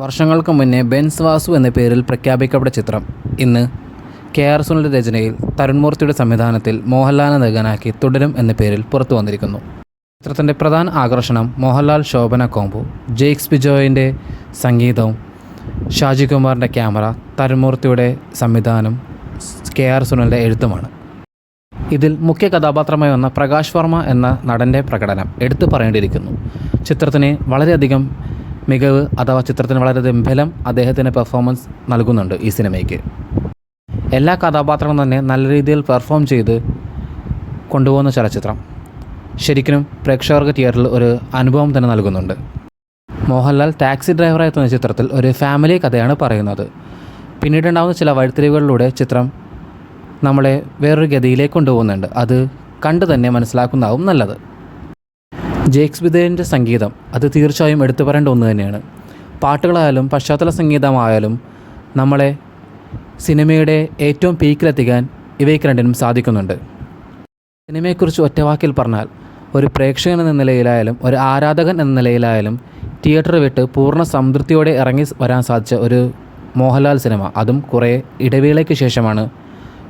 വർഷങ്ങൾക്ക് മുന്നേ ബെൻസ് വാസു എന്ന പേരിൽ പ്രഖ്യാപിക്കപ്പെട്ട ചിത്രം ഇന്ന് കെ.ആർ. സുനിലിൻ്റെ രചനയിൽ തരുൺ മൂർത്തിയുടെ സംവിധാനത്തിൽ മോഹൻലാലിനെ നായകനാക്കി തുടരും എന്ന പേരിൽ പുറത്തു വന്നിരിക്കുന്നു. ചിത്രത്തിൻ്റെ പ്രധാന ആകർഷണം മോഹൻലാൽ ശോഭന കോംബോ, ജെയ്ക്സ് ബിജോയിൻ്റെ സംഗീതവും ഷാജി കുമാറിൻ്റെ ക്യാമറ, തരുൺ മൂർത്തിയുടെ സംവിധാനം, കെ.ആർ. സുനിലിൻ്റെ എഴുത്തുമാണ്. ഇതിൽ മുഖ്യ കഥാപാത്രമായി വന്ന പ്രകാശ് വർമ്മ എന്ന നടൻ്റെ പ്രകടനം എടുത്തു പറയേണ്ടിയിരിക്കുന്നു. ചിത്രത്തിന് വളരെയധികം മികവ് അഥവാ ചിത്രത്തിന് വളരെയധികം ബലം അദ്ദേഹത്തിൻ്റെ പെർഫോമൻസ് നൽകുന്നുണ്ട്. ഈ സിനിമയ്ക്ക് എല്ലാ കഥാപാത്രങ്ങളും തന്നെ നല്ല രീതിയിൽ പെർഫോം ചെയ്ത് കൊണ്ടുപോകുന്ന ചലച്ചിത്രം ശരിക്കും പ്രേക്ഷകർക്ക് തിയേറ്ററിൽ ഒരു അനുഭവം തന്നെ നൽകുന്നുണ്ട്. മോഹൻലാൽ ടാക്സി ഡ്രൈവറായി എത്തുന്ന ചിത്രത്തിൽ ഒരു ഫാമിലി കഥയാണ് പറയുന്നത്. പിന്നീടുണ്ടാകുന്ന ചില വഴിത്തിരിവുകളിലൂടെ ചിത്രം നമ്മളെ വേറൊരു ഗതിയിലേക്ക് കൊണ്ടുപോകുന്നുണ്ട്. അത് കണ്ടു തന്നെ മനസ്സിലാക്കുന്നതാവും നല്ലത്. ജെയ്ക്സ് ബിജോയിൻ്റെ സംഗീതം അത് തീർച്ചയായും എടുത്തു പറയേണ്ട ഒന്ന് തന്നെയാണ്. പാട്ടുകളായാലും പശ്ചാത്തല സംഗീതമായാലും നമ്മളെ സിനിമയുടെ ഏറ്റവും പീക്കിലെത്തിക്കാൻ ഇവയ്ക്ക് രണ്ടിനും സാധിക്കുന്നുണ്ട്. സിനിമയെക്കുറിച്ച് ഒറ്റവാക്കിൽ പറഞ്ഞാൽ ഒരു പ്രേക്ഷകൻ എന്ന നിലയിലായാലും ഒരു ആരാധകൻ എന്ന നിലയിലായാലും തിയേറ്റർ വിട്ട് പൂർണ്ണ സംതൃപ്തിയോടെ ഇറങ്ങി വരാൻ സാധിച്ച ഒരു മോഹൻലാൽ സിനിമ, അതും കുറേ ഇടവേളയ്ക്ക് ശേഷമാണ്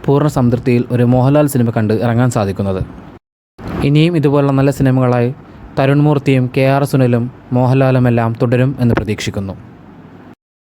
പൂർണ്ണ സംതൃപ്തിയിൽ ഒരു മോഹൻലാൽ സിനിമ കണ്ട് ഇറങ്ങാൻ സാധിക്കുന്നത്. ഇനിയും ഇതുപോലുള്ള നല്ല സിനിമകളായി തരുൺ മൂർത്തിയും കെ.ആർ. സുനിലും മോഹൻലാലുമെല്ലാം തുടരും എന്ന് പ്രതീക്ഷിക്കുന്നു.